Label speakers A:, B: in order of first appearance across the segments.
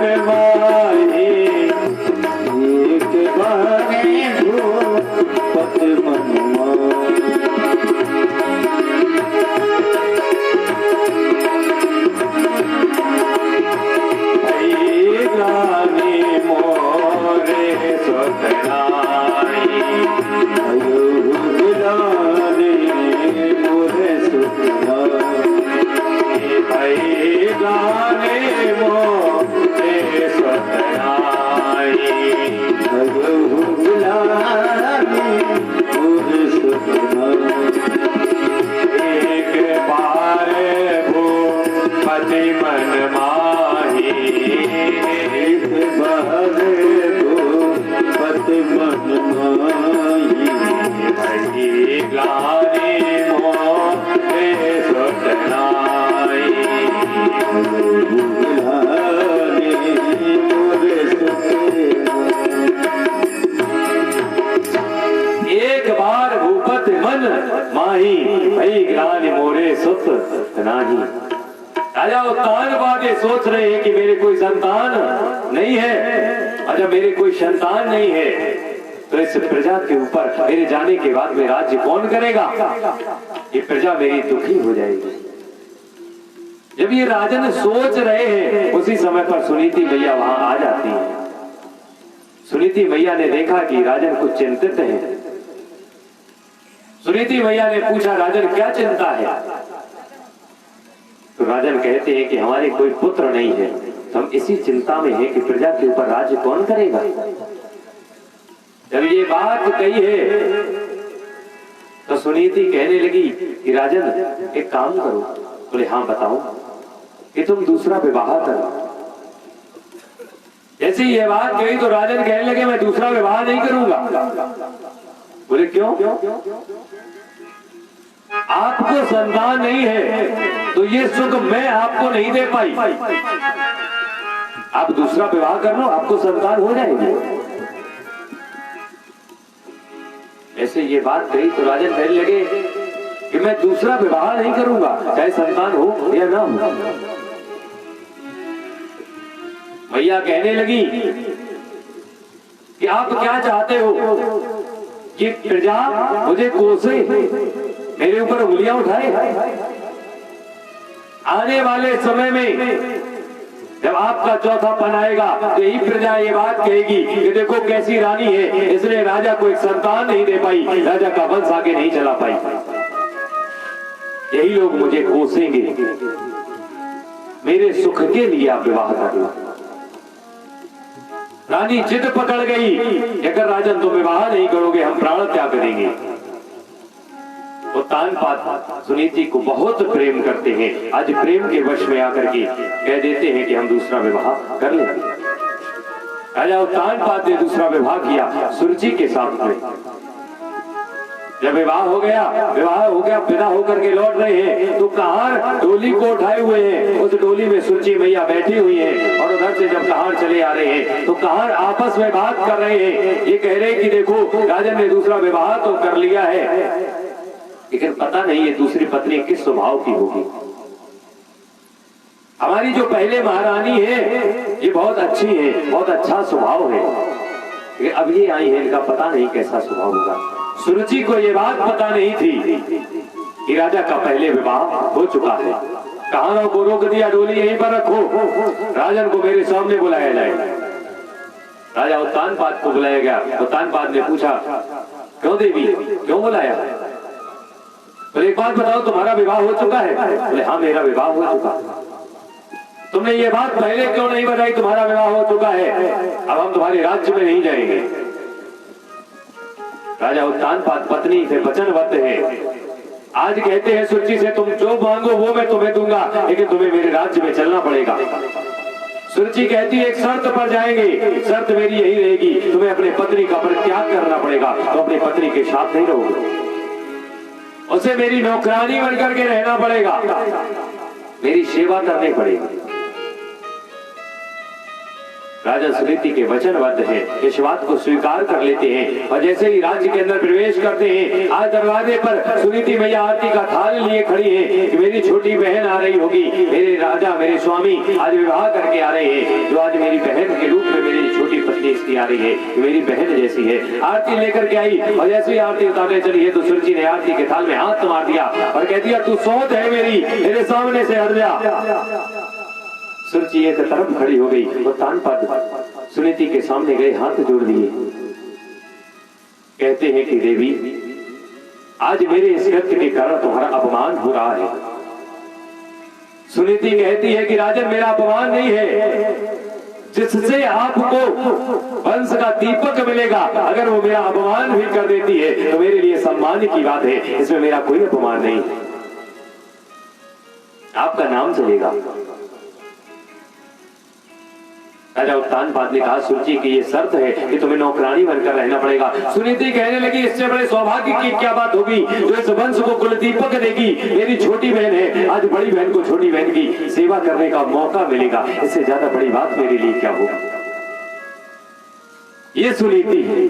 A: माही एक बारे भूपत मन माही। ग्लानि मोरे सतनाई ग्लानि मोरे सतनाई ग्लानि मोरे सतनाई ग्लानि मोरे सतनाई। एक बार भूपति मन माही एक बार भूपत मन माही भई ग्लानि मोरे सतनाई ग्लानि मोरे सतनाई। एक बार भूपत मन माही भई ग्लानि मोरे सतनाई। राजा उत्तानपाद ये सोच रहे हैं कि मेरे कोई संतान नहीं है। अच्छा मेरे कोई संतान नहीं है तो इस प्रजा के ऊपर मेरे जाने के बाद में राज्य कौन करेगा? ये प्रजा मेरी दुखी हो जाएगी। जब ये राजन सोच रहे हैं उसी समय पर सुनीति मैया वहां आ जाती है। सुनीति मैया ने देखा कि राजन कुछ चिंतित है। सुनीति मैया ने पूछा राजन क्या चिंता है? तो राजन कहते हैं कि हमारे कोई पुत्र नहीं है, हम इसी चिंता में हैं कि प्रजा के ऊपर राज्य कौन करेगा। जब ये बात कही है तो सुनीति कहने लगी कि राजन एक काम करो। बोले हाँ बताओ कि तुम दूसरा विवाह करो। जैसे ये बात कही तो राजन कहने लगे मैं दूसरा विवाह नहीं करूंगा। बोले क्यों? आपको संतान नहीं है तो ये सुख मैं आपको नहीं दे पाई। आप दूसरा विवाह कर लो आपको संतान हो जाएगी। ऐसे ये बात कही तो राजन कहने लगे कि मैं दूसरा विवाह नहीं करूंगा चाहे संतान हो या ना हो। मैया कहने लगी कि आप क्या चाहते हो कि प्रजा मुझे कोसे मेरे ऊपर उंगलियां उठाए? आने वाले समय में जब आपका चौथापन आएगा तो यही प्रजा ये बात कहेगी कि देखो कैसी रानी है, इसने राजा को एक संतान नहीं दे पाई, राजा का वंश आगे नहीं चला पाई। यही लोग मुझे कोसेंगे। मेरे सुख के लिए आप विवाह कर लो। रानी जिद पकड़ गई, अगर राजन तुम विवाह नहीं करोगे हम प्राण त्याग करेंगे। उत्तानपाद सुनीति को बहुत प्रेम करते हैं। आज प्रेम के वश में आकर के कह देते हैं कि हम दूसरा विवाह कर लेंगे। राजा उत्तानपाद ने दूसरा विवाह किया सुरुचि के साथ में। जब विवाह हो गया विदा होकर के लौट रहे हैं तो कहार डोली को उठाए हुए हैं। उस डोली में सुरुचि मैया बैठी हुई है और उधर से जब कहार चले आ रहे हैं तो कहार आपस में बात कर रहे हैं। ये कह रहे हैं कि देखो राजन ने दूसरा विवाह तो कर लिया है लेकिन पता नहीं है दूसरी पत्नी किस स्वभाव की होगी। हमारी जो पहले महारानी है ये बहुत अच्छी है, बहुत अच्छा स्वभाव है, लेकिन अब ये आई है इनका पता नहीं कैसा स्वभाव होगा। सुरुचि को ये बात पता नहीं थी कि राजा का पहले विवाह हो चुका है। कहानों को रोक दिया, डोली यहीं पर रखो, राजन को मेरे सामने बुलाया जाए। राजा उत्तानपाद को बुलाया गया। उत्तानपाद ने पूछा क्यों देवी क्यों बुलाया? बोले एक बात बताओ तुम्हारा विवाह हो चुका है? बोले हाँ मेरा विवाह हो चुका। तुमने ये बात पहले क्यों नहीं बताई तुम्हारा विवाह हो चुका है? अब हम तुम्हारे राज्य में नहीं जाएंगे। राजा उत्तानपाद पत्नी से वचनबद्ध है। आज कहते हैं सुरुचि से तुम जो मांगो वो मैं तुम्हें दूंगा, लेकिन तुम्हें मेरे राज्य में चलना पड़ेगा। सुरुचि कहती है एक शर्त पर जाएंगे, शर्त मेरी यही रहेगी तुम्हें अपने पत्नी का परित्याग करना पड़ेगा। तो अपनी पत्नी के साथ नहीं रहोगे, उसे मेरी नौकरानी बनकर के रहना पड़ेगा, मेरी सेवा करनी पड़ेगी। राजा सुनीति के वचनबद्ध हैं, इस बात को स्वीकार कर लेते हैं और जैसे ही राज्य के अंदर प्रवेश करते हैं, आज दरवाजे पर सुनीति मैया आरती का थाल लिए खड़ी है कि मेरी छोटी बहन आ रही होगी, मेरे राजा मेरे स्वामी आज विवाह करके आ रहे हैं, जो आज मेरी बहन के रूप में मेरी छोटी पत्नी इसकी आ रही है, मेरी बहन जैसी है। आरती लेकर के आई और जैसे ही आरती उतारने चली है तो सुरुचि ने आरती के थाल में हाथ मार दिया और कह दिया तू सौत है मेरी, मेरे सामने से हट जा। सुरुचि एक तरफ खड़ी हो गई और तानपाद सुनीति के सामने गए, हाथ जोड़ दिए, कहते हैं कि देवी आज मेरे इस कृत्य के कारण तुम्हारा अपमान हो रहा है। सुनीति कहती है कि राजन मेरा अपमान नहीं है, जिससे आपको वंश का दीपक मिलेगा, अगर वो मेरा अपमान भी कर देती है तो मेरे लिए सम्मान की बात है, इसमें मेरा कोई अपमान नहीं है, आपका नाम चलेगा। राजा उत्तानपाद ने कहा सुरुचि की ये शर्त है कि तुम्हें नौकरानी बनकर रहना पड़ेगा। सुनीति कहने लगी इससे बड़े सौभाग्य की क्या बात होगी जो इस वंश को कुल दीपक देगी, मेरी छोटी बहन है, आज बड़ी बहन को छोटी बहन की सेवा करने का मौका मिलेगा, इससे ज्यादा बड़ी बात मेरे लिए क्या होगी। ये सुनीति है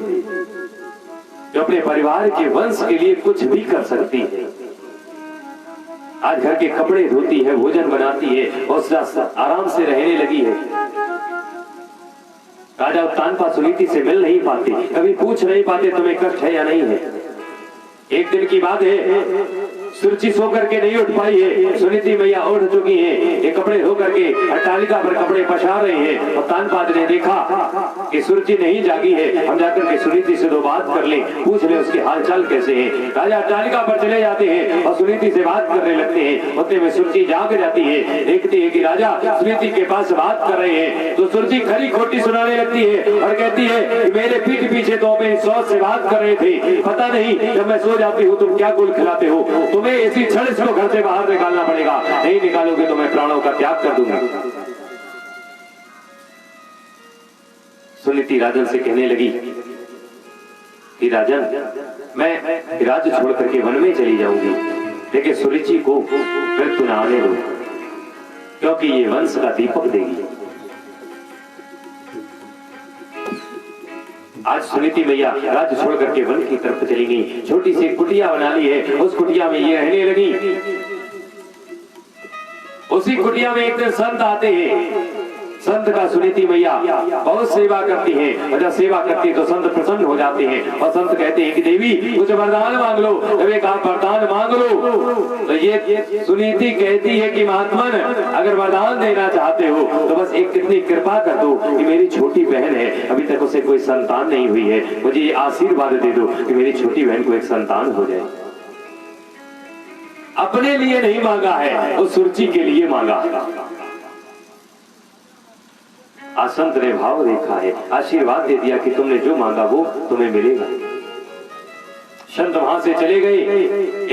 A: जो अपने परिवार के वंश के लिए कुछ भी कर सकती है। आज घर के कपड़े धोती है, भोजन बनाती है और आराम से रहने लगी है। राजा उत्तानपाद सुनीति से मिल नहीं पाते, कभी पूछ नहीं पाते तुम्हें कष्ट है या नहीं है। एक दिन की बात है, सुरुचि सो करके नहीं उठ पाई है, सुनीति मैया उठ चुकी हैं, ये कपड़े धो करके अट्टालिका पर कपड़े पसार रहे हैं और तानपाद ने देखा कि सुरुचि नहीं जागी है, हम जाकर के सुनीति से दो बात कर लें, पूछ ले उसके हालचाल कैसे हैं। राजा अट्टालिका पर चले जाते हैं और सुनीति से बात करने लगते हैं, उतने में सुरुचि जाग जाती है, देखती है कि राजा सुनीति के पास बात कर रहे हैं, तो सुरुचि खरी खोटी सुनाने लगती है और कहती है कि मेरे पीठ पीछे तो अपने सौत से बात कर रहे थे, पता नहीं जब मैं सो जाती हूँ तुम क्या गुल खिलाते हो, तुम्हें इसी क्षण इसको घर से बाहर निकालना पड़ेगा, नहीं निकालोगे तो मैं प्राणों का त्याग कर दूंगा। सुनीति राजन से कहने लगी कि राजन मैं राज्य छोड़ करके वन में चली जाऊंगी, लेकिन सुरुचि को मृत्यु न आने दो, क्योंकि ये वंश का दीपक देगी। आज सुनीति मैया राज्य छोड़ करके वन की तरफ चली गई, छोटी सी कुटिया बना ली है, उस कुटिया में ये रहने लगी। उसी कुटिया में एक दिन संत आते हैं, संत का सुनीति मैया बहुत सेवा करती हैं, और जब सेवा करती है तो संत प्रसन्न हो जाते हैं और संत कहते हैं कि देवी कुछ वरदान मांग लो, जब एक आप वरदान मांग लो तो ये सुनीति कहती है कि महात्मन अगर वरदान देना चाहते हो तो बस एक कितनी कृपा कर दो कि मेरी छोटी बहन है, अभी तक उसे कोई संतान नहीं हुई है, मुझे ये आशीर्वाद दे दो कि मेरी छोटी बहन को एक संतान हो जाए। अपने लिए नहीं मांगा है, उस सुरुचि के लिए मांगा। आज संत ने भाव देखा है, आशीर्वाद दे दिया कि तुमने जो मांगा वो तुम्हें मिलेगा। संत वहां से चले गए।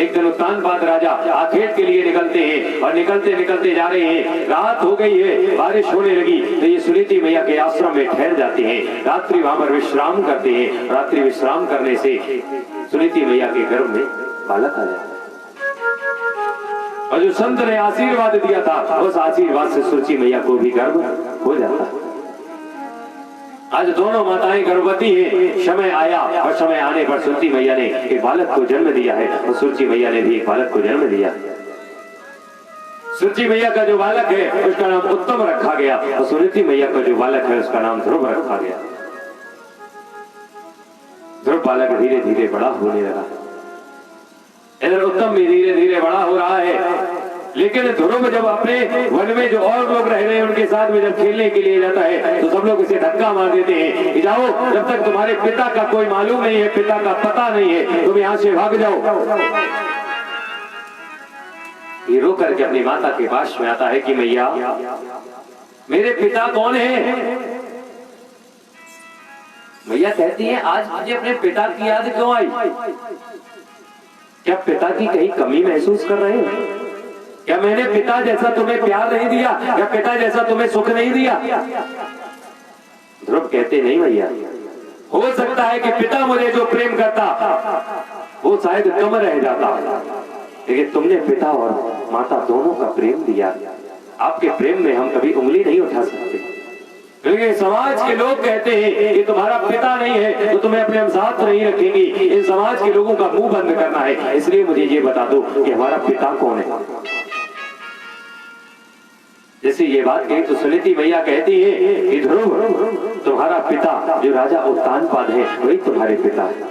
A: एक दिन उत्तानपाद राजा आखेट के लिए निकलते हैं और निकलते निकलते जा रहे हैं, रात हो गई है, बारिश होने लगी, तो ये सुनीति मैया के आश्रम में ठहर जाते हैं, रात्रि वहां पर विश्राम करते हैं। रात्रि विश्राम करने से सुनीति मैया के गर्भ में बालक आ जाता है और जो संत ने आशीर्वाद दिया था उस आशीर्वाद से सुरुचि मैया को भी गर्भ हो जाता है। आज दोनों माताएं गर्भवती हैं, समय आया और समय आने पर सुरुचि मैया ने एक बालक को जन्म दिया है और सुरुचि मैया ने भी एक बालक को जन्म दिया। सुरुचि मैया का जो बालक है उसका नाम उत्तम रखा गया और सुनीति मैया का जो बालक है उसका नाम ध्रुव रखा गया। ध्रुव बालक धीरे धीरे बड़ा होने लगा, इधर उत्तम भी धीरे धीरे बड़ा हो रहा है, लेकिन ध्रुव जब अपने वन में जो और लोग रह रहे हैं उनके साथ में जब खेलने के लिए जाता है तो सब लोग इसे धक्का मार देते हैं कि जाओ, जब तक तुम्हारे पिता का कोई मालूम नहीं है, पिता का पता नहीं है, तुम यहां से भाग जाओ। ये रो करके अपनी माता के पास में आता है कि मैया मेरे पिता कौन है। मैया कहती है आज मुझे अपने पिता की याद क्यों आई, क्या पिता की कहीं कमी महसूस कर रहे हो, क्या मैंने पिता जैसा तुम्हें प्यार नहीं दिया, या पिता जैसा तुम्हें सुख नहीं दिया। ध्रुव कहते नहीं भैया, हो सकता है कि पिता मुझे जो प्रेम करता वो शायद कम रह जाता, लेकिन तुमने पिता और माता दोनों का प्रेम दिया, आपके प्रेम में हम कभी उंगली नहीं उठा सकते। लेकिन समाज के लोग कहते हैं कि तुम्हारा पिता नहीं है तो तुम्हें अपने हम साथ नहीं रखेंगे। इन समाज के लोगों का मुंह बंद करना है, इसलिए मुझे ये बता दो कि हमारा पिता कौन है। जैसे ये बात कही तो सुनीति मैया कहती है कि ध्रुव, तुम्हारा पिता जो राजा उत्तानपाद है वही तुम्हारे पिता है।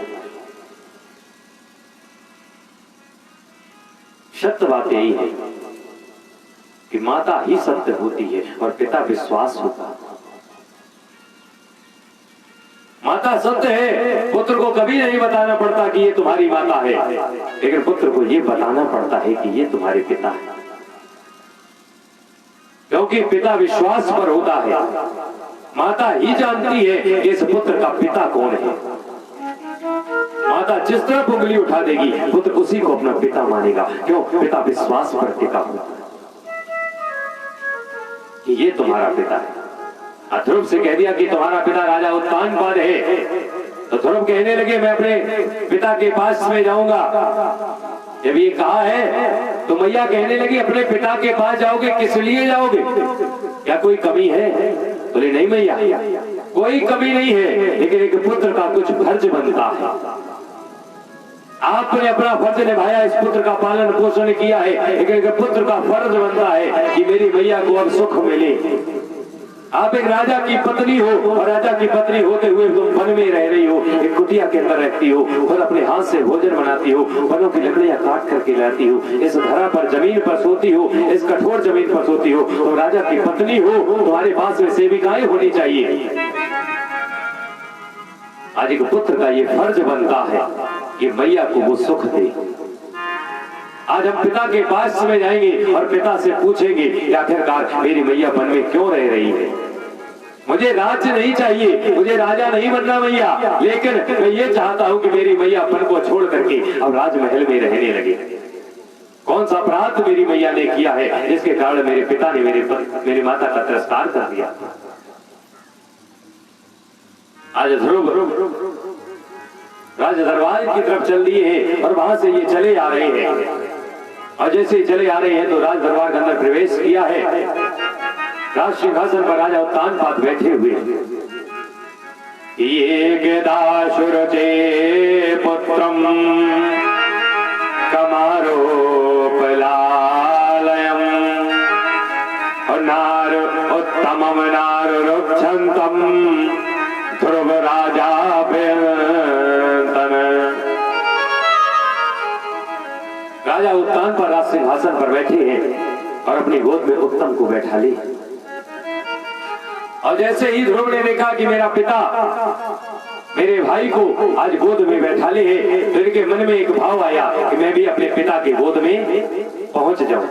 A: सत्य बात यही है कि माता ही सत्य होती है और पिता विश्वास होता है। माता सत्य है, पुत्र को कभी नहीं बताना पड़ता कि ये तुम्हारी माता है, लेकिन पुत्र को ये बताना पड़ता है कि ये तुम्हारे पिता है, क्योंकि पिता विश्वास पर होता है। माता ही जानती है कि इस पुत्र का पिता कौन है। माता जिस तरफ उंगली उठा देगी पुत्र उसी को अपना पिता मानेगा। क्यों? पिता विश्वास पर टिका हुआ कि ये तुम्हारा पिता है। ध्रुव से कह दिया कि तुम्हारा पिता राजा उत्तानपाद है, तो ध्रुव कहने लगे मैं अपने पिता के पास में जाऊंगा। जब ये कहा है तो मैया कहने लगी अपने पिता के पास जाओगे, किस लिए जाओगे? क्या कोई कमी है? बोले नहीं मैया, कोई कमी नहीं है, लेकिन एक पुत्र का कुछ फर्ज बनता है। आपने अपना फर्ज निभाया, इस पुत्र का पालन पोषण किया है, लेकिन एक पुत्र का फर्ज बनता है कि मेरी मैया को अब सुख मिले। आप एक राजा की पत्नी हो और राजा की पत्नी होते हुए तुम वन में रह रही हो, एक कुटिया के अंदर रहती हो और अपने हाथ से भोजन बनाती हो, वनों की लकड़ियां काट करके लाती हो, इस धरा पर जमीन पर सोती हो, इस कठोर जमीन पर सोती हो, तो राजा की पत्नी हो, तुम्हारे पास में सेविकाएं होनी चाहिए। आज एक पुत्र का ये फर्ज बनता है कि मैया को वो सुख दे। आज हम पिता के पास में जाएंगे और पिता से पूछेंगे कि आखिरकार मेरी मैया वन में क्यों रह रही है। मुझे राज्य नहीं चाहिए, मुझे राजा नहीं बनना मैया, लेकिन मैं ये चाहता हूं कि मेरी मैया वन को छोड़ करके अब राजमहल में रहने लगे। कौन सा अपराध मेरी मैया ने किया है जिसके कारण मेरे पिता ने मेरी माता का तिरस्कार कर दिया। आज ध्रुव राज दरबार की तरफ चल दिए हैं और वहां से ये चले आ रहे हैं, और जैसे ही चले आ रहे हैं तो राज दरबार के अंदर प्रवेश किया है। राज सिंहासन पर राजा उत्तानपाद बैठे हुए। ये दाशुरचे पुत्रम कमारोपलालयम नार उत्तमम नार रुक्षन्तम ध्रुव राजा राजा उत्तान पर राज सिंहासन पर बैठे हैं और अपनी गोद में उत्तम को बैठा ली। और जैसे ही ध्रुव ने देखा कि मेरा पिता मेरे भाई को आज गोद में बैठा ले है, तो इनके मन में एक भाव आया कि मैं भी अपने पिता की गोद में पहुंच जाऊं।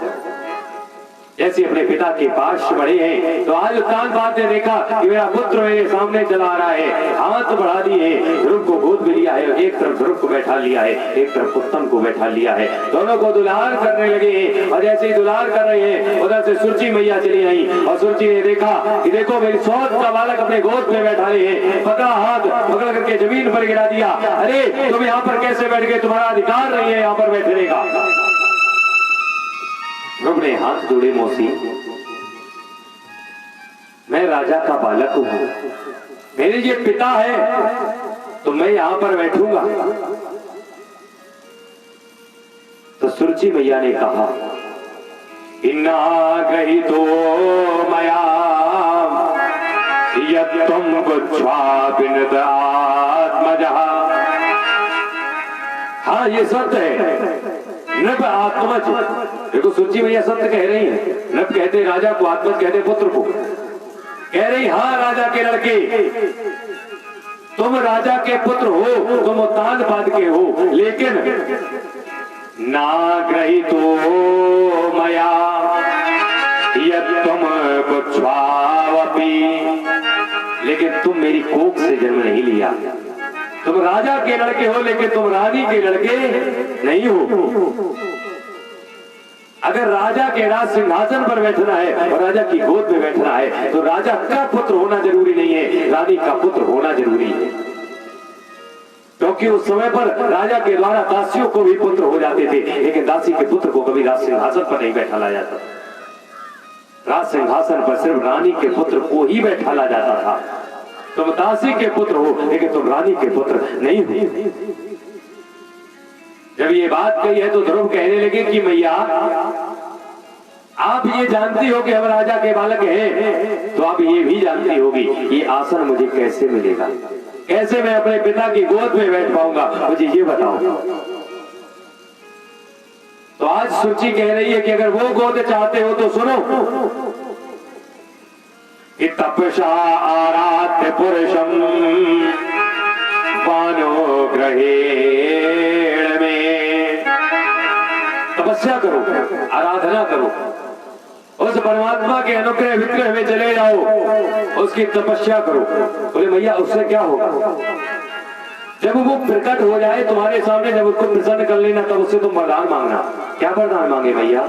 A: जैसे अपने पिता के पास बढ़े हैं तो आज उत्तानपाद ने देखा कि मेरा पुत्र मेरे सामने चला आ रहा है, हाथ बढ़ा दिए, ध्रुव को गोद में लिया है, एक तरफ ध्रुव को बैठा लिया है, एक तरफ उत्तम को बैठा लिया है, दोनों को दुलार करने लगे हैं। और जैसे ही दुलार कर रहे हैं उधर से सुरुचि मैया चली आई और सुरुचि ने देखा कि देखो मेरी सौत का बालक अपने गोद में बैठा ले है, पकड़ा हाथ पकड़ करके जमीन पर गिरा दिया। अरे तुम यहाँ पर कैसे बैठ गए, तुम्हारा अधिकार नहीं है यहाँ पर बैठने का। ध्रुव ने हाथ जोड़े, मौसी मैं राजा का बालक हूं, मेरे ये पिता है तो मैं यहां पर बैठूंगा। तो सुरुचि मैया ने कहा इन्ना गही तो मया यत्तम गुच्छापिनदात्मजः। हाँ ये सत्य है, नृप आत्मज। देखो सुरुचि मैया सत्य कह रही है, नृप कहते राजा को, आत्मज कहते पुत्र को। कह रही हाँ राजा के लड़के, तुम राजा के पुत्र हो, तुम उत्तानपाद के हो, लेकिन नाग्रहीतो मया यत्तम गुच्छावपि, लेकिन तुम मेरी कोख से जन्म नहीं लिया। तुम राजा के लड़के हो लेकिन तुम रानी के लड़के नहीं हो। अगर राजा के राज सिंहासन पर बैठना है और राजा की गोद में बैठना है तो राजा का पुत्र होना जरूरी नहीं है, रानी का पुत्र होना जरूरी है। क्योंकि उस समय पर राजा के द्वारा दासियों को भी पुत्र हो जाते थे, लेकिन दासी के पुत्र को कभी राज सिंहासन पर नहीं बैठा लाया जाता। राज सिंहासन पर सिर्फ रानी के पुत्र को ही बैठाला जाता था। तुम दासी के पुत्र हो लेकिन तुम रानी के पुत्र नहीं हो। जब ये बात कही है तो ध्रुव कहने लगे कि मैया आप ये जानती हो कि हम राजा के बालक हैं, तो आप ये भी जानती होगी ये आसन मुझे कैसे मिलेगा, कैसे मैं अपने पिता की गोद में बैठ पाऊंगा, मुझे ये बताओ। तो आज सुचि कह रही है कि अगर वो गोद चाहते हो तो सुनो कि तपसा आराध्य पुरुषम वानो ग्रहेण में, तपस्या करो, आराधना करो, उस परमात्मा के अनुग्रह विग्रह में चले जाओ, उसकी तपस्या करो। बोले मैया उससे क्या होगा? जब वो प्रकट हो जाए तुम्हारे सामने, जब उसको प्रसन्न कर लेना, तब उससे तुम वरदान मांगना। क्या वरदान मांगे मैया?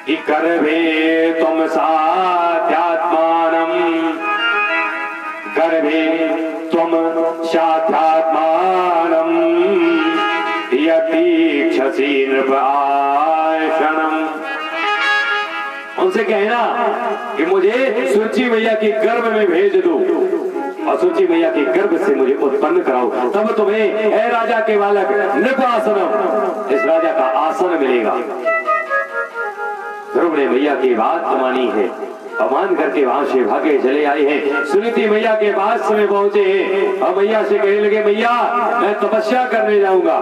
A: कि गर्भे तुम साध्यात्मानम, गर्भे तुम साध्यात्मानम यतीक्षसी नृपाशनम। उनसे कहना कि मुझे सुचि मैया के गर्भ में भेज दो और सुचि मैया के गर्भ से मुझे उत्पन्न कराओ, तब तुम्हें हे राजा के बालक नृपासनम, इस राजा का आसन मिलेगा। ध्रुव ने मैया की बात मानी है और मान करके वहां से भागे चले आए हैं। सुनीति मैया के पास में पहुंचे हैं और मैया से कहने लगे मैया मैं तपस्या करने जाऊंगा।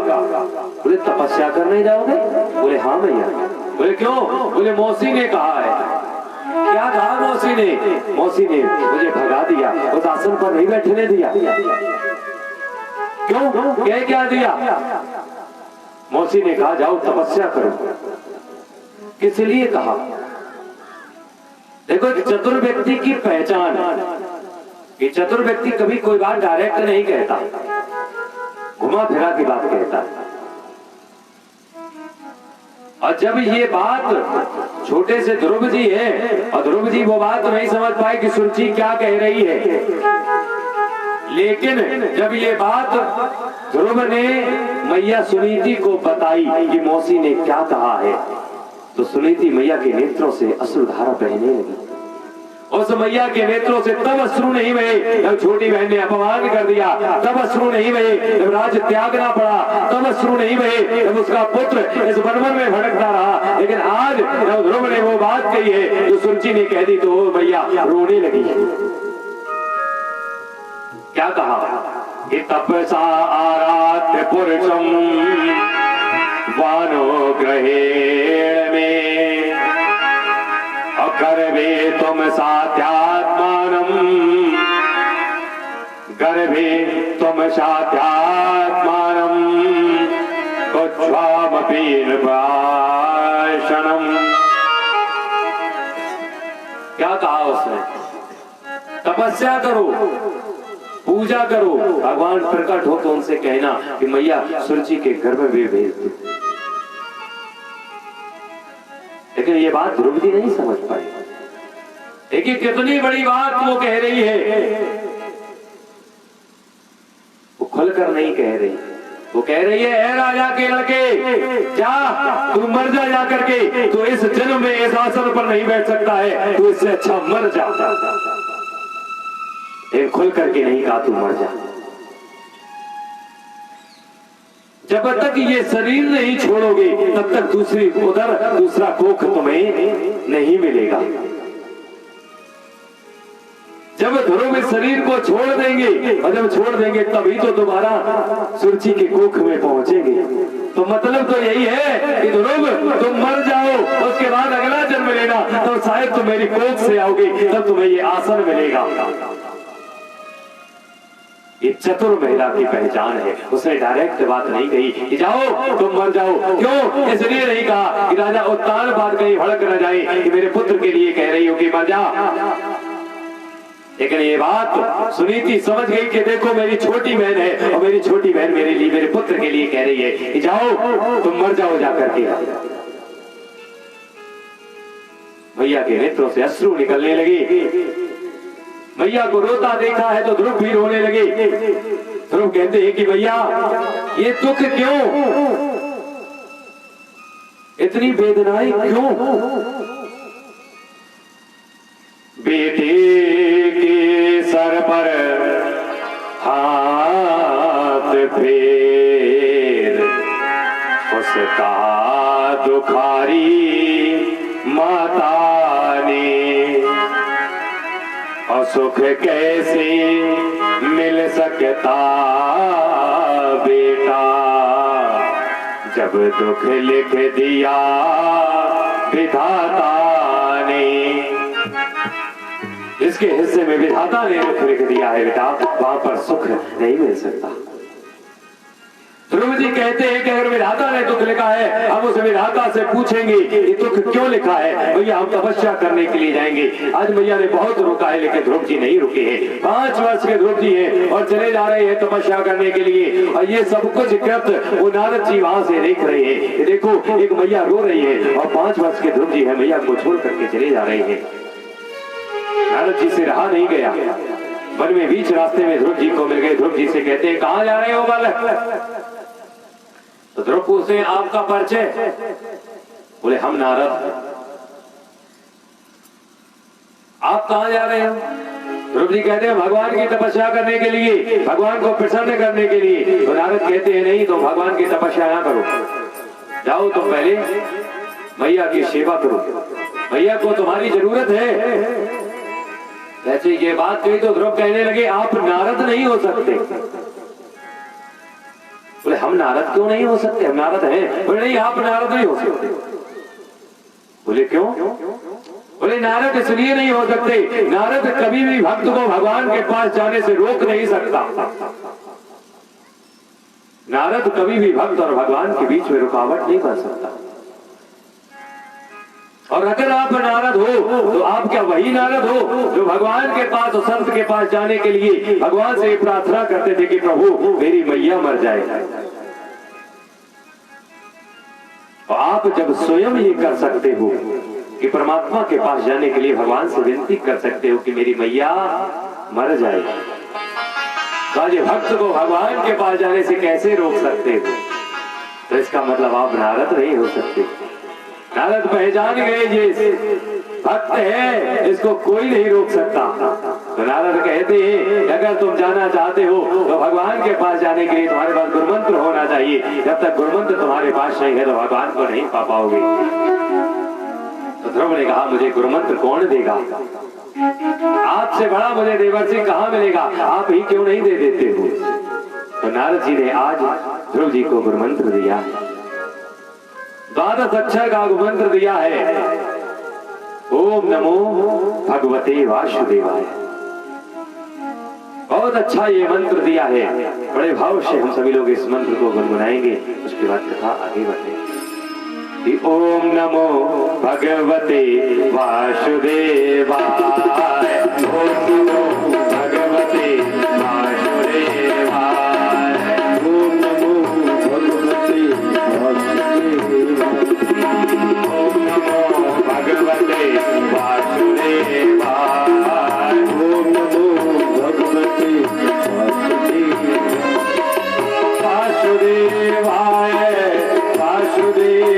A: बोले तपस्या करने जाओगे? बोले हाँ मैया। बोले क्यों? बोले मौसी ने कहा है। क्या कहा मौसी ने? मौसी ने मुझे भगा दिया, उस आसन पर नहीं बैठने दिया। क्यों? क्या दिया? मौसी ने कहा जाओ तपस्या करो। किस लिए कहा? देखो एक चतुर व्यक्ति की पहचान, ये चतुर व्यक्ति कभी कोई बात डायरेक्ट नहीं कहता, घुमा फिरा की बात कहता है। और जब ये बात छोटे से ध्रुव जी है और ध्रुव जी वो बात नहीं समझ पाए कि सुरुचि क्या कह रही है, लेकिन जब ये बात ध्रुव ने मैया सुनीति को बताई कि मौसी ने क्या कहा है, तो सुनीति मैया के नेत्रों से अश्रुधारा बहने लगी। उस मैया के नेत्रों से तब अश्रु नहीं बहे जब छोटी बहन ने अपमान कर दिया, तब अश्रु नहीं बहे जब राज त्यागना पड़ा, तब अश्रु नहीं बहे जब उसका पुत्र इस बनवन में भटकता रहा। लेकिन आज जब ध्रुव ने वो बात कही है जो सुरुचि ने कह दी, तो वो मैया रोने लगी। क्या कहा? कि तपसा आराध्य पुरुषम वानो ग्रहेण में गर्भे तुम साध्यात्मानम, गर्भे तुम साध्यात्मानम कुच्छ्वामपि नृपाशनम। क्या कहा उसने? तपस्या करो, पूजा करो, भगवान प्रकट हो तो उनसे कहना कि मैया सुरुचि के गर्भ में भेज दो। लेकिन ये बात ध्रुव जी नहीं समझ पाई। देखिए कितनी बड़ी बात वो कह रही है, वो खुलकर नहीं कह रही। वो कह रही है ए राजा के लड़के जा, तू मर जा करके, तू इस जन्म में इस आसन पर नहीं बैठ सकता है, तू इससे अच्छा मर जा। एक खुल करके नहीं कहा तू मर जा। जब तक ये शरीर नहीं छोड़ोगे तब तक दूसरा कोख तुम्हें नहीं मिलेगा। जब ध्रुव इस शरीर को छोड़ देंगे, और जब छोड़ देंगे तभी तो दोबारा सुरुचि के कोख में पहुंचेंगे। तो मतलब तो यही है कि ध्रुव तुम मर जाओ, उसके बाद अगला जन्म लेना, तो शायद तुम मेरी कोख से आओगे, तब तुम्हें ये आसन मिलेगा। ये चतुर महिला की पहचान है। उसने डायरेक्ट बात नहीं कही कि जाओ तुम मर जाओ। क्यों? इसलिए नहीं कहा कि राजा उत्तान बात कहीं भड़क न जाए कि मेरे पुत्र के लिए कह रही हो कि मर जा। लेकिन ये बात सुनीति समझ गई कि देखो मेरी छोटी बहन है और मेरी छोटी बहन मेरे लिए, मेरे पुत्र के लिए कह रही है कि जाओ तुम मर जाओ जाकर के। भैया के नेत्रों से अश्रु निकलने लगे। मैया को रोता देखा है तो ध्रुव भी रोने लगे। ध्रुव कहते हैं कि भैया ये दुख क्यों, इतनी वेदनाएं क्यों? पर हाथ फेर, उसका दुखारी माता ने, और सुख कैसे मिल सकता बेटा, जब दुख लिख दिया विधाता ने। जिसके हिस्से में विधाता ने दुख लिख दिया है बेटा, वहां पर सुख नहीं मिल सकता। ध्रुव जी कहते हैं कि अगर विधाता ने दुख लिखा है, हम उस विधाता से पूछेंगे ये दुख क्यों लिखा है। भैया हम तपस्या करने के लिए जाएंगे। आज मैया ने बहुत रुका है, लेकिन ध्रुव जी नहीं रुके हैं। 5 वर्ष के ध्रुव जी हैं और चले जा रहे हैं तपस्या करने के लिए, और ये सब कुछ कृत वो नारद जी वहां से देख रहे हैं। ये देखो एक मैया रो रही है और 5 वर्ष के ध्रुव जी है, मैया को छोड़ करके चले जा रहे हैं। नारद जी से रहा नहीं गया, वन में बीच रास्ते में ध्रुव जी को मिल गए। ध्रुव जी से कहते हैं कहां जा रहे हो बालक। तो ध्रुव पूछते हैं आपका परिचय। बोले हम नारद। आप कहां जा रहे हो। ध्रुव जी कहते हैं भगवान की तपस्या करने के लिए, भगवान को प्रसन्न करने के लिए। तो नारद कहते हैं नहीं, तो भगवान की तपस्या ना करो, जाओ तुम पहले मैया की सेवा करो, मैया को तुम्हारी जरूरत है। जैसे ये बात कही तो ध्रुव कहने लगे आप नारद नहीं हो सकते। बोले हम नारद क्यों नहीं हो सकते, हम नारद हैं। बोले नहीं आप नारद नहीं हो सकते। बोले क्यों। बोले नारद इसलिए नहीं हो सकते, नारद कभी भी भक्त को भगवान के पास जाने से रोक नहीं सकता। नारद कभी भी भक्त और भगवान के बीच में रुकावट नहीं बन सकता। और अगर आप नारद हो तो आप क्या वही नारद हो जो भगवान के पास और संत के पास जाने के लिए भगवान से प्रार्थना करते थे कि प्रभु मेरी मैया मर जाए। और आप जब स्वयं ये कर सकते हो कि परमात्मा के पास जाने के लिए भगवान से विनती कर सकते हो कि मेरी मैया मर जाए, तो आज भक्त को भगवान के पास जाने से कैसे रोक सकते हो। तो इसका मतलब आप नारद नहीं हो सकते। नारद पहचान गए ये भक्त है, इसको कोई नहीं रोक सकता। तो नारद कहते हैं अगर तुम जाना चाहते हो तो भगवान के पास जाने के लिए तुम्हारे पास गुरुमंत्र होना चाहिए। जब तक गुरुमंत्र तुम्हारे पास नहीं है तो भगवान को नहीं पा पाओगे। तो ध्रुव ने कहा मुझे गुरुमंत्र कौन देगा, आपसे बड़ा मुझे देवर्षि कहाँ मिलेगा, आप ही क्यों नहीं दे देते हो। तो नारद जी ने आज ध्रुव जी को गुरुमंत्र दिया, 12 अक्षर का गुरुमंत्र दिया है। ओम नमो भगवते वासुदेवाय। बहुत अच्छा ये मंत्र दिया है, बड़े भाव से हम सभी लोग इस मंत्र को गुनगुनाएंगे। उसके बाद कथा आगे बढ़ेगी। ओम नमो भगवते वासुदेवाय। ओम नमो भगवते वासुदेवाय। ओम नमो भगवते वासुदेवाय। ओम नमो भगवते वासुदेवाय। ओम नमो भगवते वासुदेवाय। वासुदेवाय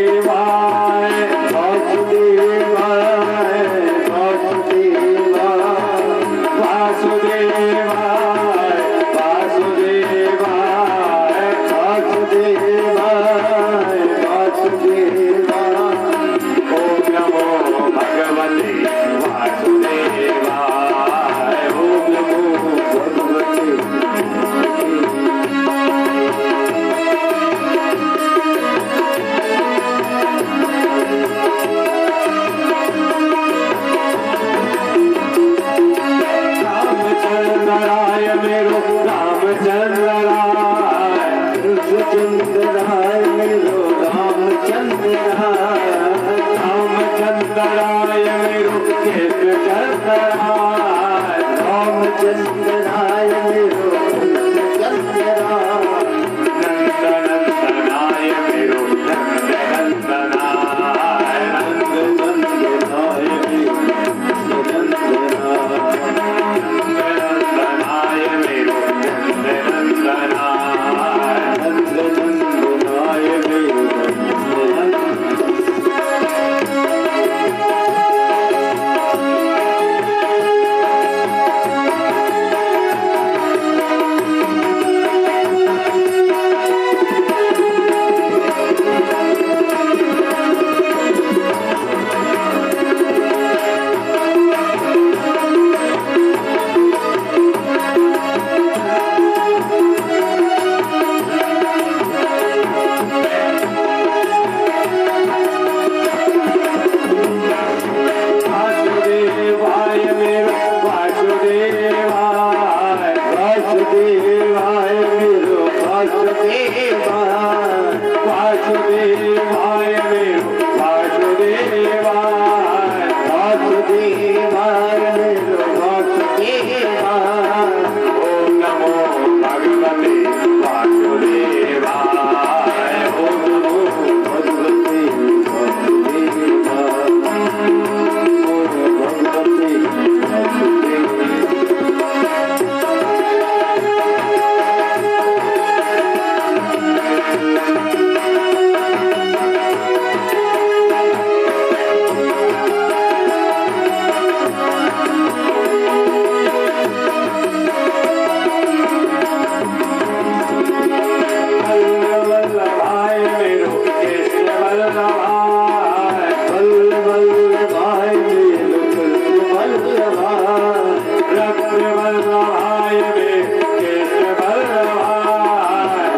A: कृष्ण बल्लभाय वे कृष्ण बल्लभाय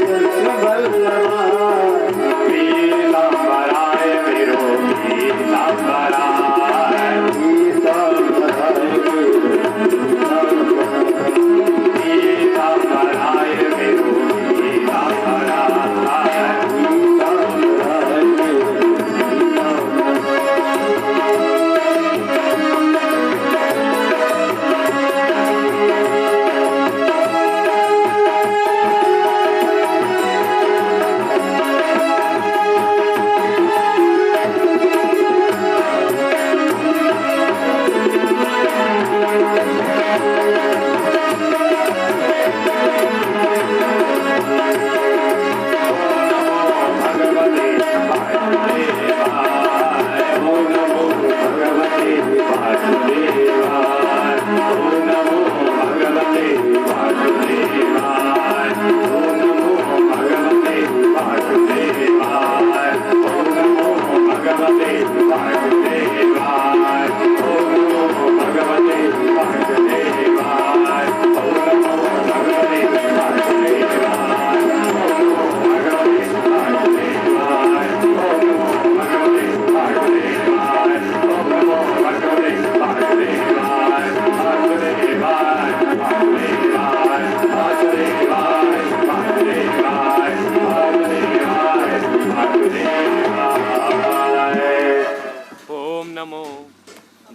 A: कृष्ण बल्लभाय पीतांबराय मेरो पीतांबराय पीतांबराय मेरो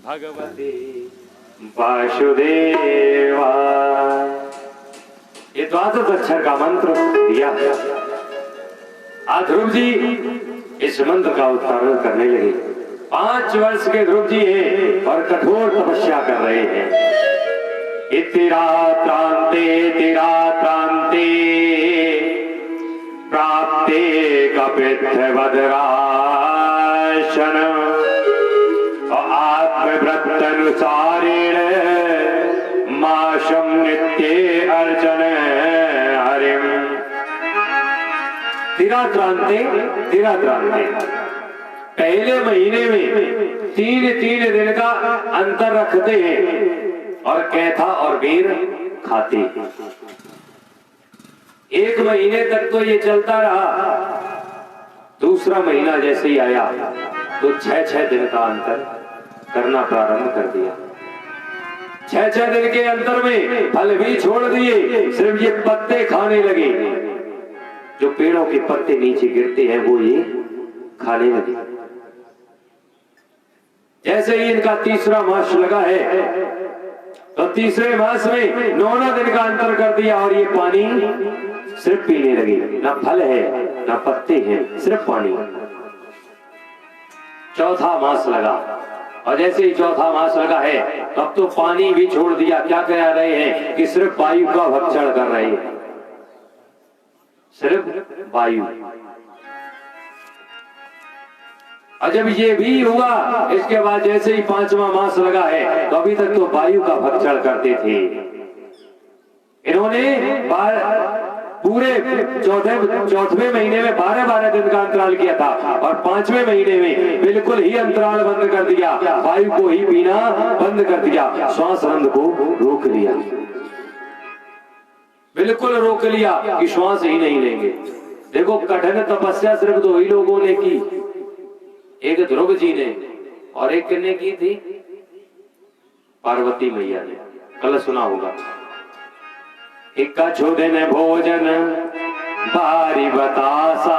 A: भगवते वासुदेवाय। ये द्वादश अक्षर का मंत्र दिया। आज ध्रुव जी इस मंत्र का उच्चारण करने लगे। 5 वर्ष के ध्रुव जी हैं और कठोर तपस्या कर रहे हैं। इतिरात्रांते प्राप्ते कपित्थवदराशन आत्मव्रतनुसारेण माशं नित्ये अर्चन हरिम। तिरात्रांते पहले महीने में 3 दिन का अंतर रखते हैं और कैथा और वीर खाते हैं। 1 महीने तक तो ये चलता रहा। दूसरा महीना जैसे ही आया तो 6 दिन का अंतर करना प्रारंभ कर दिया। 6 दिन के अंतर में फल भी छोड़ दिए, सिर्फ ये पत्ते खाने लगे। जो पेड़ों के पत्ते नीचे गिरते हैं वो ये खाने लगे। जैसे ही इनका 3रा मास लगा है तो 3रे मास में 9 दिन का अंतर कर दिया और ये पानी सिर्फ पीने लगे। ना फल है ना पत्ते हैं, सिर्फ पानी। 4था मास लगा और जैसे ही 4था मास लगा है तब तो पानी भी छोड़ दिया। क्या कह रहे हैं कि सिर्फ वायु का भक्षण कर रहे हैं, सिर्फ वायु। और जब ये भी हुआ इसके बाद जैसे ही 5वां मास लगा है तो अभी तक तो वायु का भक्षण करते थे। इन्होंने पूरे चौथे महीने में 12 दिन का अंतराल किया था और 5वें महीने में बिल्कुल ही अंतराल बंद कर दिया। वायु को ही पीना बंद कर दिया, श्वास रंध को रोक लिया, बिल्कुल रोक लिया कि श्वास ही नहीं लेंगे। देखो कठिन तपस्या सिर्फ 2 ही लोगों ने की, एक ध्रुव जी ने और एक किसने की थी? पार्वती मैया ने। कल सुना होगा। कछु दिन भोजन भारी बतासा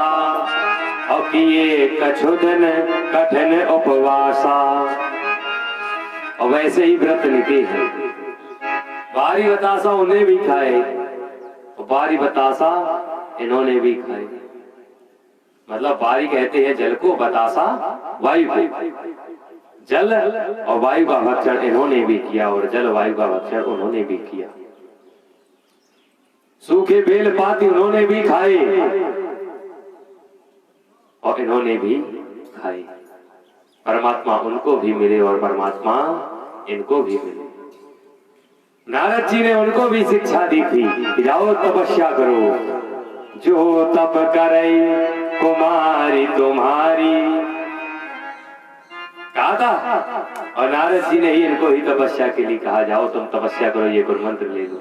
A: और किए कछु दिन कठिन उपवासा। और वैसे ही व्रत नीति है। भारी बतासा उन्हें भी खाए और भारी बतासा इन्होंने भी खाए। मतलब भारी कहते हैं जल को, बतासा वायु को। जल और वायु का भक्षण इन्होंने भी किया और जल वायु का भक्षण उन्होंने भी किया। सूखे बेल पाती उन्होंने भी खाए और इन्होंने भी खाए। परमात्मा उनको भी मिले और परमात्मा इनको भी मिले। नारद जी ने उनको भी शिक्षा दी थी कि जाओ तपस्या करो, जो तप करे कुमारी तुम्हारी। कहा था, और नारद जी ने ही इनको ही तपस्या के लिए कहा, जाओ तुम तपस्या करो, ये गुरु मंत्र ले लो।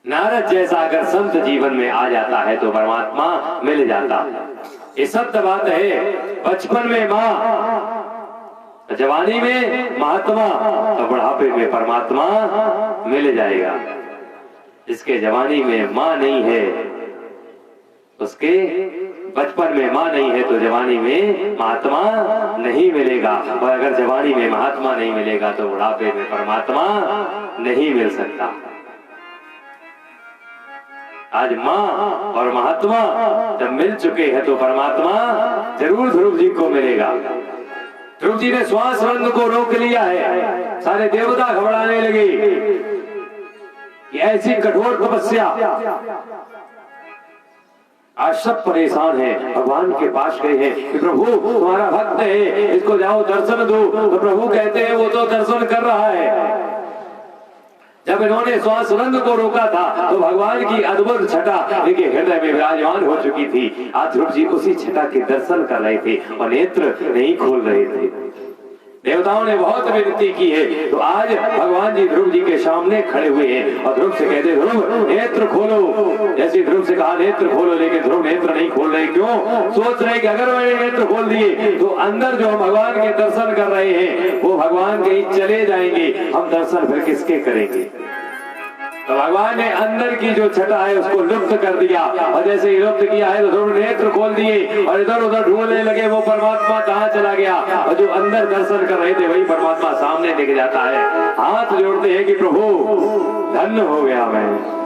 A: नारद जैसा अगर संत जीवन में आ जाता है तो परमात्मा मिल जाता है। ये सत्य बात है। बचपन में माँ, जवानी में महात्मा, तो बुढ़ापे में परमात्मा मिल जाएगा। जिसके जवानी में माँ नहीं है, उसके बचपन में माँ नहीं है तो जवानी में महात्मा नहीं मिलेगा, और अगर जवानी में महात्मा नहीं मिलेगा तो बुढ़ापे में परमात्मा नहीं मिल सकता। आज माँ और महात्मा जब मिल चुके हैं तो परमात्मा जरूर ध्रुव जी को मिलेगा। ध्रुव जी ने श्वास रंग को रोक लिया है, सारे देवता घबराने लगे कि ऐसी कठोर तपस्या। आज सब परेशान है, भगवान के पास गए हैं कि प्रभु तुम्हारा भक्त है, इसको जाओ दर्शन दो। तो प्रभु कहते हैं वो तो दर्शन कर रहा है। जब इन्होंने श्वास रंग को रोका था तो भगवान की अद्भुत छटा इनके हृदय में विराजमान हो चुकी थी। आज ध्रुव जी उसी छटा के दर्शन कर रहे थे और नेत्र नहीं खोल रहे थे। देवताओं ने बहुत विनती की है, तो आज भगवान जी ध्रुव जी के सामने खड़े हुए हैं और ध्रुव से कहते, ध्रुव नेत्र खोलो। जैसे ध्रुव से कहा नेत्र खोलो, लेकिन ध्रुव नेत्र नहीं खोल रहे। क्यों? सोच रहे कि अगर मैंने नेत्र खोल दिए तो अंदर जो हम भगवान के दर्शन कर रहे हैं वो भगवान कहीं चले जाएंगे, हम दर्शन फिर किसके करेंगे। तो भगवान ने अंदर की जो छटा है उसको लुप्त कर दिया, और जैसे ही लुप्त किया है तो ध्रुव नेत्र खोल दिए और इधर उधर ढूंढने लगे वो परमात्मा कहाँ चला गया। और जो अंदर दर्शन कर रहे थे वही परमात्मा सामने दिख जाता है। हाथ जोड़ते हैं कि प्रभु धन्य हो गया मैं।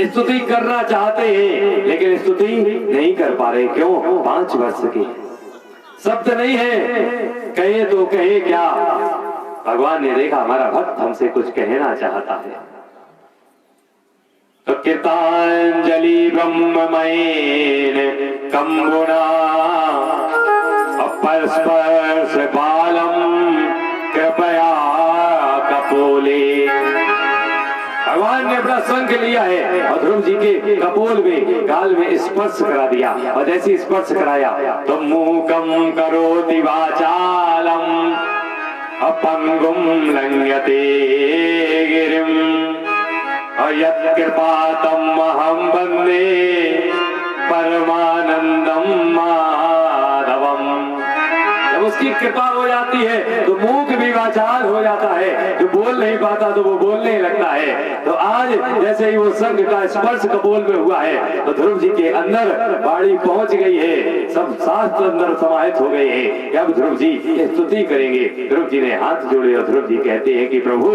A: स्तुति करना चाहते हैं लेकिन स्तुति नहीं कर पा रहे। क्यों? 5 वर्ष के शब्द नहीं है, कहे तो कहे क्या। भगवान ने देखा हमारा भक्त हमसे कुछ कहना चाहता है, तो कृतांजलि ब्रह्ममयेन कंबुना अपस्पर्श बालम कृपया कपोले। भगवान ने अपना शंख लिया है और ध्रुव जी के कपोल में गाल में स्पर्श करा दिया, और जैसे स्पर्श कराया तो मूकम करोति वाचालम अपंगुम लंघ्यते गिरिम यत्कृपातम् अहं वन्दे परमानंदम माधवम। जब उसकी कृपा हो जाती है तो मूक भी वाचाल हो जाता है, जो बोल नहीं पाता तो वो बोलने लगता है। तो आज जैसे ही वो संघ का स्पर्श कपोल में हुआ है तो ध्रुव जी के अंदर वाणी पहुंच गई है, सब शास्त्र अंदर समाहित हो गए हैं। अब ध्रुव जी स्तुति करेंगे। ध्रुव जी ने हाथ जोड़े और ध्रुव जी कहते हैं कि प्रभु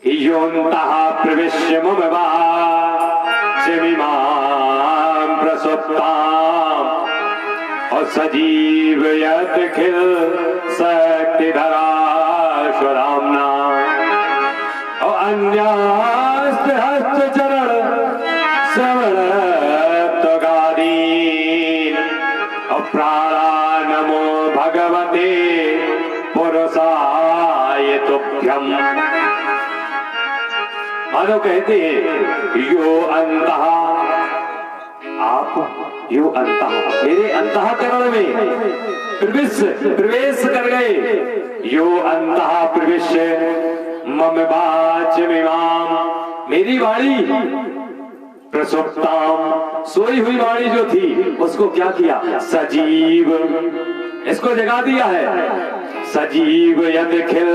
A: योऽन्तः प्रविश्य मम वाचमिमां प्रसुप्ताम् और सजीवयत् खिल शक्तिधरा स्वधाम्ना और अन्यास्त्र हस्तचरण श्रवण त्वगादीन् और प्राणा नमो भगवते पुरुषाय तुभ्यम्। मानो कहते हैं यो अंतः, आप यो अंतः मेरे अंतःकरण में प्रवेश कर गए। यो अंतः प्रविश्य मम वाचमिमां, मेरी वाणी प्रसुप्ताम, सोई हुई वाणी जो थी उसको क्या किया? सजीव, इसको जगा दिया है। सजीव यद खिल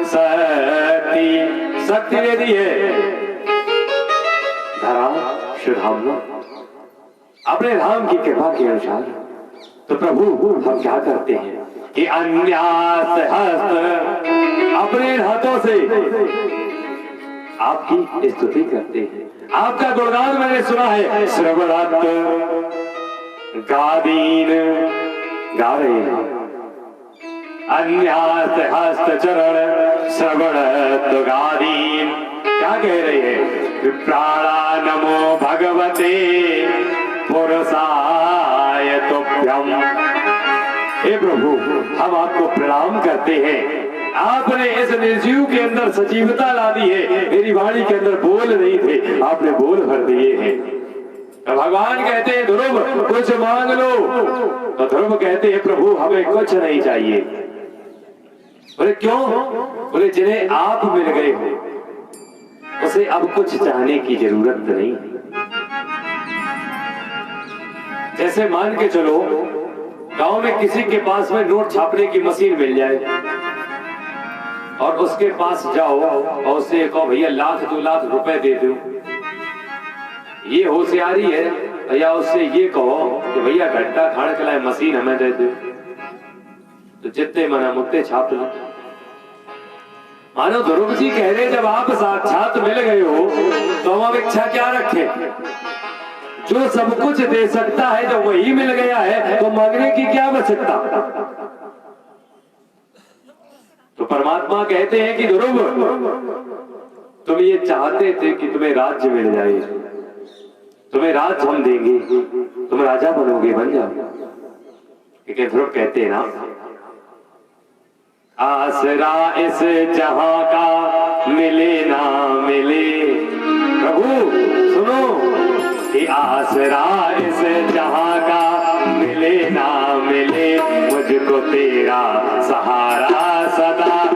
A: शक्ति, शक्ति दे दी है। धरा शुद्धाम्ना, अपने राम की कृपा के अनुसार। तो प्रभु हम क्या करते हैं कि अन्यास हस्त, अपने हाथों से आपकी स्तुति करते हैं। आपका गुणगान मैंने सुना है, श्रवणात् गादीन गा रहे हैं। अन्यास हस्त चरण श्रवणात् गादीन, क्या कह रहे हैं? प्राणा नमो भगवते पुरुषाय तुभ्यम्। हे प्रभु हम आपको प्रणाम करते हैं, आपने इस निर्जीव के अंदर सजीवता ला दी है। मेरी वाणी के अंदर बोल नहीं थे, आपने बोल भर दिए हैं। तो भगवान कहते हैं ध्रुव कुछ मांग लो। तो ध्रुव कहते हैं प्रभु हमें कुछ नहीं चाहिए। बोले क्यों? बोले जिन्हें आप मिल गए हो उसे अब कुछ चाहने की जरूरत नहीं। जैसे मान के चलो गांव में किसी के पास में नोट छापने की मशीन मिल जाए और उसके पास जाओ और उससे कहो भैया 1,00,000-2,00,000 रुपए दे दो, ये होशियारी है। या उससे ये कहो कि भैया घंटा खाने के लिए मशीन हमें दे दो, तो जितने मना मुद्दे छाप लो। मानो ध्रुव जी कह रहे जब आप साक्षात मिल गए हो तो हम अब इच्छा क्या रखें? जो सब कुछ दे सकता है जब वही मिल गया है तो मांगने की क्या आवश्यकता? तो परमात्मा कहते हैं कि ध्रुव तुम ये चाहते थे कि तुम्हें राज्य मिल जाए, तुम्हें राज हम देंगे, तुम राजा बनोगे, बन जाओ। लेकिन ध्रुव कहते हैं ना आसरा इस जहां का मिले ना मिले। प्रभु सुनो कि आसरा इस जहां का मिले ना मिले, मुझको तेरा सहारा सदा